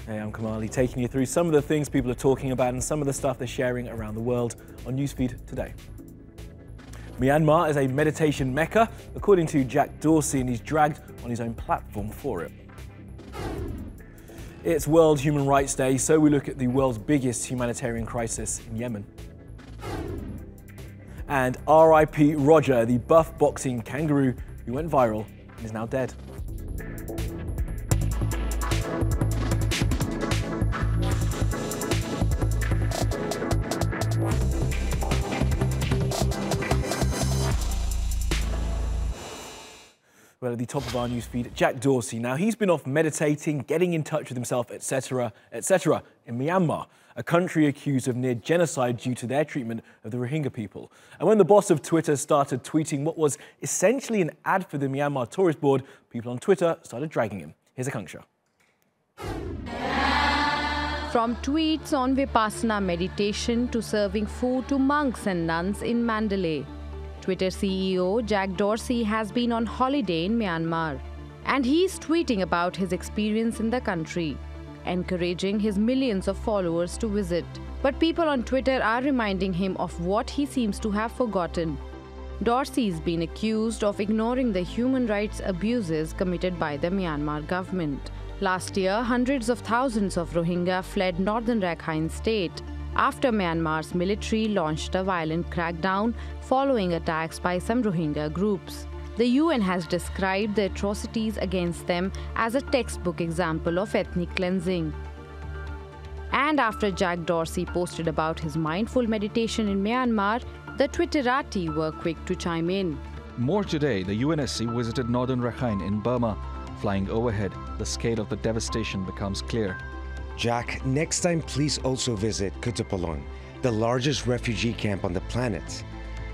Hey, I'm Kamali, taking you through some of the things people are talking about and some of the stuff they're sharing around the world on NewsFeed today. Myanmar is a meditation mecca, according to Jack Dorsey, and he's dragged on his own platform for it. It's World Human Rights Day, so we look at the world's biggest humanitarian crisis in Yemen. And R.I.P. Roger, the buff boxing kangaroo who went viral and is now dead. Well, at the top of our newsfeed, Jack Dorsey. Now, he's been off meditating, getting in touch with himself, etc., etc., in Myanmar, a country accused of near genocide due to their treatment of the Rohingya people. And when the boss of Twitter started tweeting what was essentially an ad for the Myanmar Tourist Board, people on Twitter started dragging him. Here's Akanksha. From tweets on Vipassana meditation to serving food to monks and nuns in Mandalay, Twitter CEO Jack Dorsey has been on holiday in Myanmar, and he's tweeting about his experience in the country, encouraging his millions of followers to visit. But people on Twitter are reminding him of what he seems to have forgotten. Dorsey's been accused of ignoring the human rights abuses committed by the Myanmar government. Last year, hundreds of thousands of Rohingya fled northern Rakhine state after Myanmar's military launched a violent crackdown following attacks by some Rohingya groups. The UN has described the atrocities against them as a textbook example of ethnic cleansing. And after Jack Dorsey posted about his mindful meditation in Myanmar, the Twitterati were quick to chime in. More today, the UNSC visited northern Rakhine in Burma. Flying overhead, the scale of the devastation becomes clear. Jack, next time please also visit Kutupalong, the largest refugee camp on the planet.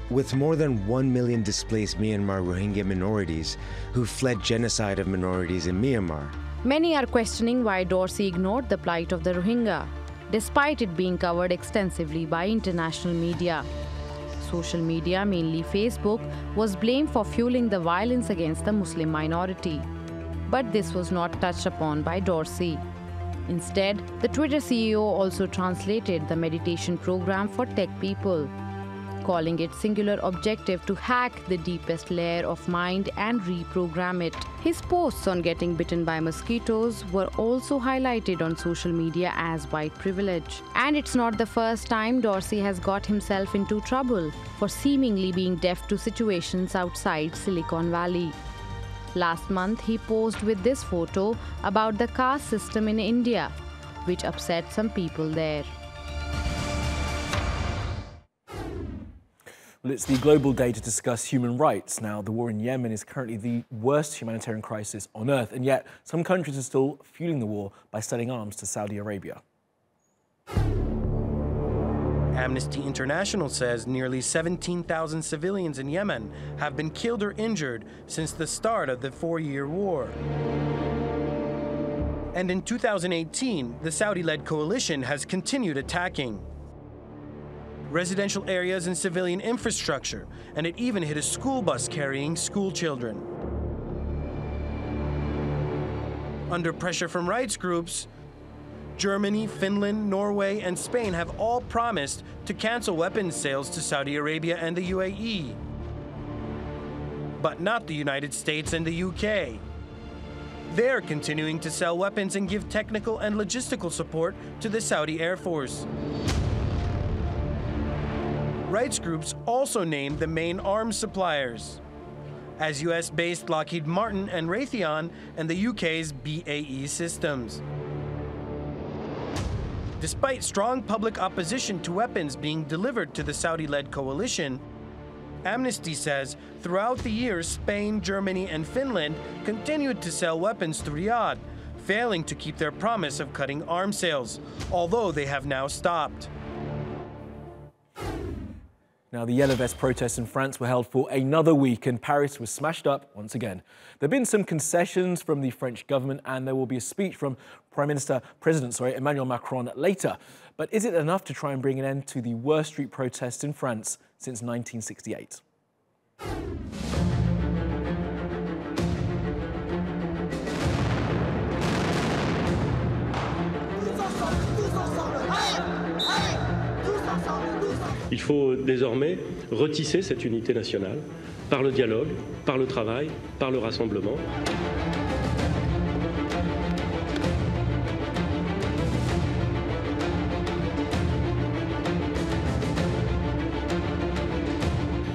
With more than 1 million displaced Myanmar-rohingya minorities who fled genocide of minorities in Myanmar. Many are questioning why Dorsey ignored the plight of the Rohingya, despite it being covered extensively by international media. Social media, mainly Facebook, was blamed for fueling the violence against the Muslim minority. But this was not touched upon by Dorsey. Instead, the Twitter CEO also translated the meditation program for tech people, calling it singular objective to hack the deepest layer of mind and reprogram it. His posts on getting bitten by mosquitoes were also highlighted on social media as white privilege. And it's not the first time Dorsey has got himself into trouble for seemingly being deaf to situations outside Silicon Valley. Last month, he posed with this photo about the caste system in India, which upset some people there. Well, it's the global day to discuss human rights. Now, the war in Yemen is currently the worst humanitarian crisis on earth, and yet some countries are still fueling the war by selling arms to Saudi Arabia. Amnesty International says nearly 17,000 civilians in Yemen have been killed or injured since the start of the 4-year war. And in 2018, the Saudi-led coalition has continued attacking residential areas and civilian infrastructure, and it even hit a school bus carrying school children. Under pressure from rights groups, Germany, Finland, Norway, and Spain have all promised to cancel weapons sales to Saudi Arabia and the UAE, but not the United States and the UK. They're continuing to sell weapons and give technical and logistical support to the Saudi Air Force. Rights groups also named the main arms suppliers as US-based Lockheed Martin and Raytheon and the UK's BAE Systems. Despite strong public opposition to weapons being delivered to the Saudi-led coalition, Amnesty says throughout the years, Spain, Germany, and Finland continued to sell weapons to Riyadh, failing to keep their promise of cutting arms sales, although they have now stopped. Now, the Yellow Vest protests in France were held for another week, and Paris was smashed up once again. There have been some concessions from the French government, and there will be a speech from President Emmanuel Macron later. But is it enough to try and bring an end to the worst street protests in France since 1968? Il faut désormais retisser cette unité nationale par le dialogue, par le travail, par le rassemblement.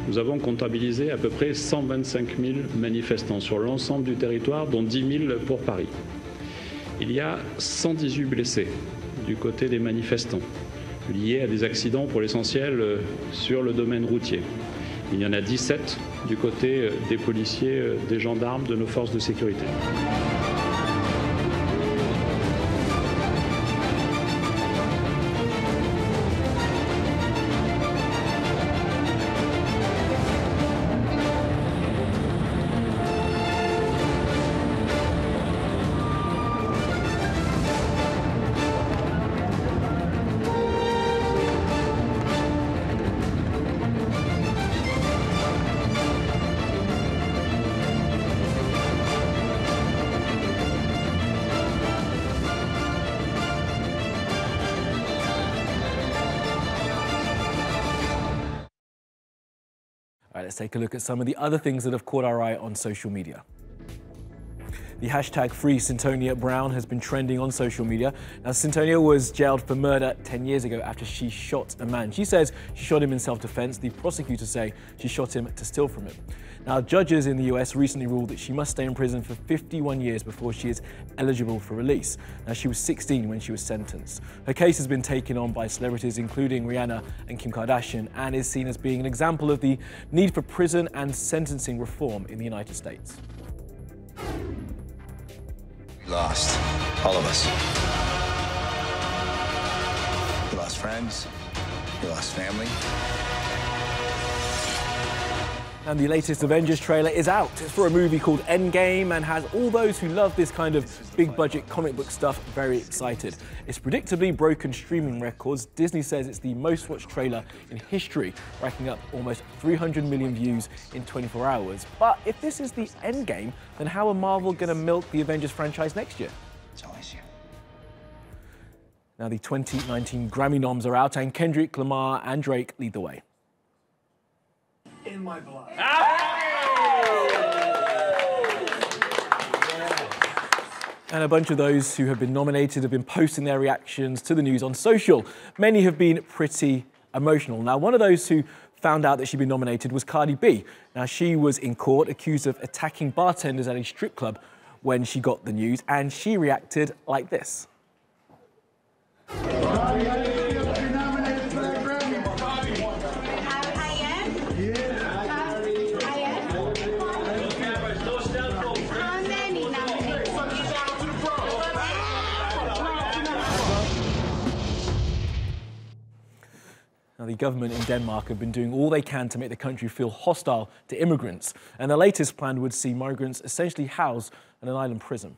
Nous avons comptabilisé à peu près 125 000 manifestants sur l'ensemble du territoire, dont 10 000 pour Paris. Il y a 118 blessés du côté des manifestants, liés à des accidents pour l'essentiel sur le domaine routier. Il y en a 17 du côté des policiers, des gendarmes, de nos forces de sécurité. All right, let's take a look at some of the other things that have caught our eye on social media. The hashtag Free Syntonia Brown has been trending on social media. Now, Syntonia was jailed for murder 10 years ago after she shot a man. She says she shot him in self-defense. The prosecutors say she shot him to steal from him. Now, judges in the US recently ruled that she must stay in prison for 51 years before she is eligible for release. Now, she was 16 when she was sentenced. Her case has been taken on by celebrities including Rihanna and Kim Kardashian and is seen as being an example of the need for prison and sentencing reform in the United States. We lost, all of us. We lost friends, we lost family. And the latest Avengers trailer is out. It's for a movie called Endgame and has all those who love this kind of big-budget comic book stuff very excited. It's predictably broken streaming records. Disney says it's the most-watched trailer in history, racking up almost 300 million views in 24 hours. But if this is the Endgame, then how are Marvel going to milk the Avengers franchise next year? It's always you. Now, the 2019 Grammy noms are out, and Kendrick, Lamar, and Drake lead the way. In my blood. And a bunch of those who have been nominated have been posting their reactions to the news on social. Many have been pretty emotional. Now, one of those who found out that she'd been nominated was Cardi B. Now, she was in court accused of attacking bartenders at a strip club when she got the news, and she reacted like this. Now, the government in Denmark have been doing all they can to make the country feel hostile to immigrants, and the latest plan would see migrants essentially housed in an island prison.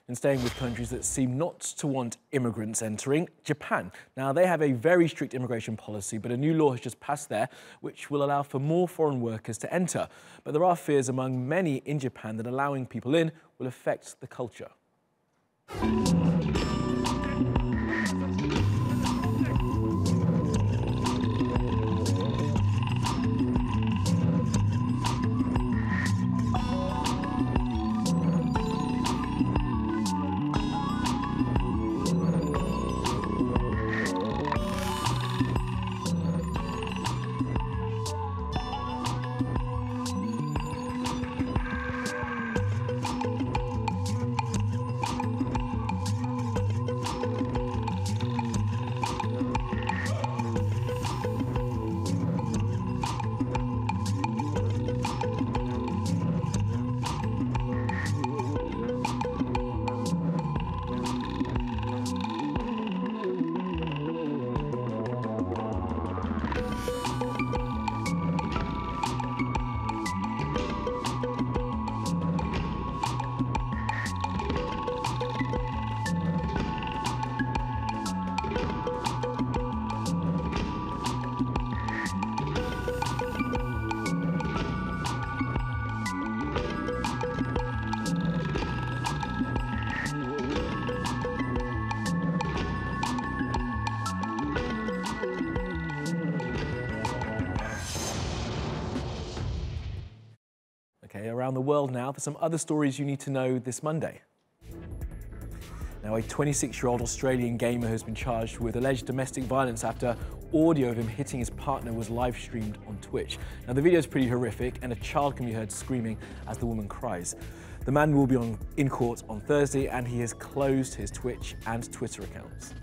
And staying with countries that seem not to want immigrants entering, Japan. Now, they have a very strict immigration policy, but a new law has just passed there, which will allow for more foreign workers to enter. But there are fears among many in Japan that allowing people in will affect the culture. Okay, around the world now for some other stories you need to know this Monday. Now, a 26-year-old Australian gamer has been charged with alleged domestic violence after audio of him hitting his partner was live-streamed on Twitch. Now, the video is pretty horrific, and a child can be heard screaming as the woman cries. The man will be in court on Thursday, and he has closed his Twitch and Twitter accounts.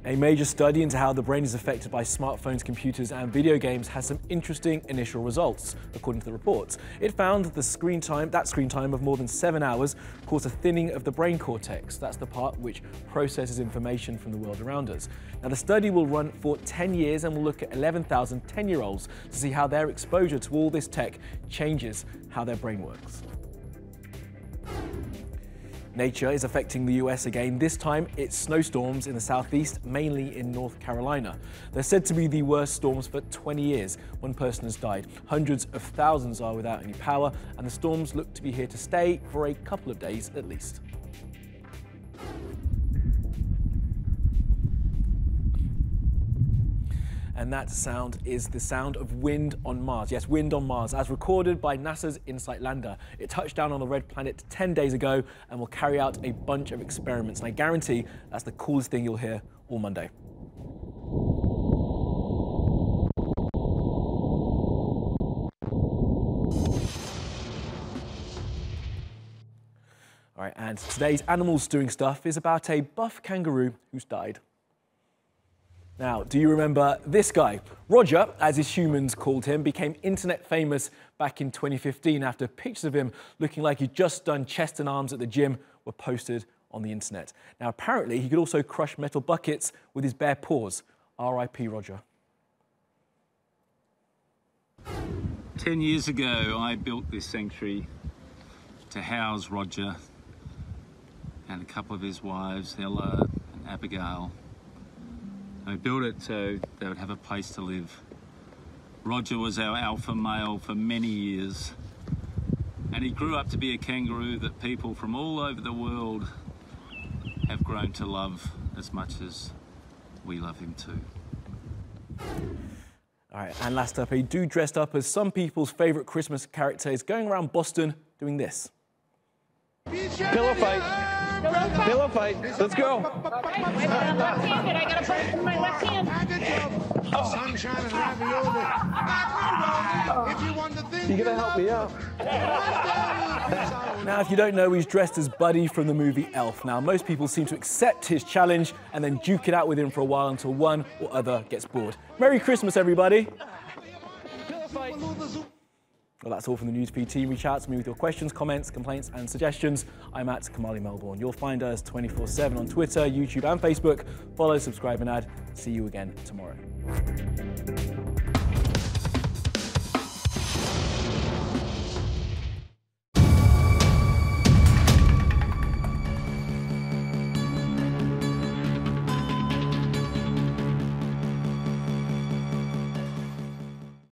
A major study into how the brain is affected by smartphones, computers and video games has some interesting initial results, according to the reports. It found that screen time of more than 7 hours caused a thinning of the brain cortex. That's the part which processes information from the world around us. Now, the study will run for 10 years and will look at 11,000 10-year-olds to see how their exposure to all this tech changes how their brain works. Nature is affecting the US again. This time, it's snowstorms in the southeast, mainly in North Carolina. They're said to be the worst storms for 20 years. One person has died. Hundreds of thousands are without any power, and the storms look to be here to stay for a couple of days at least. And that sound is the sound of wind on Mars. Yes, wind on Mars, as recorded by NASA's InSight lander. It touched down on the red planet 10 days ago and will carry out a bunch of experiments. And I guarantee that's the coolest thing you'll hear all Monday. All right, and today's Animals Doing Stuff is about a buff kangaroo who's died. Now, do you remember this guy? Roger, as his humans called him, became internet famous back in 2015 after pictures of him looking like he'd just done chest and arms at the gym were posted on the internet. Now, apparently, he could also crush metal buckets with his bare paws. R.I.P. Roger. 10 years ago, I built this sanctuary to house Roger and a couple of his wives, Ella and Abigail. I built it so they would have a place to live. Roger was our alpha male for many years, and he grew up to be a kangaroo that people from all over the world have grown to love as much as we love him too. All right, and last up, a dude dressed up as some people's favourite Christmas character is going around Boston doing this. Pillow fight. Pillow fight. Let's go. Left-handed. I got a burn in my left hand. Sunshine and ravioli. You're gonna help me out. Now, if you don't know, he's dressed as Buddy from the movie Elf. Now, most people seem to accept his challenge and then duke it out with him for a while until one or other gets bored. Merry Christmas, everybody. Well, that's all from the NewsFeed team. Reach out to me with your questions, comments, complaints and suggestions. I'm at Kamali Melbourne. You'll find us 24/7 on Twitter, YouTube and Facebook. Follow, subscribe and add. See you again tomorrow.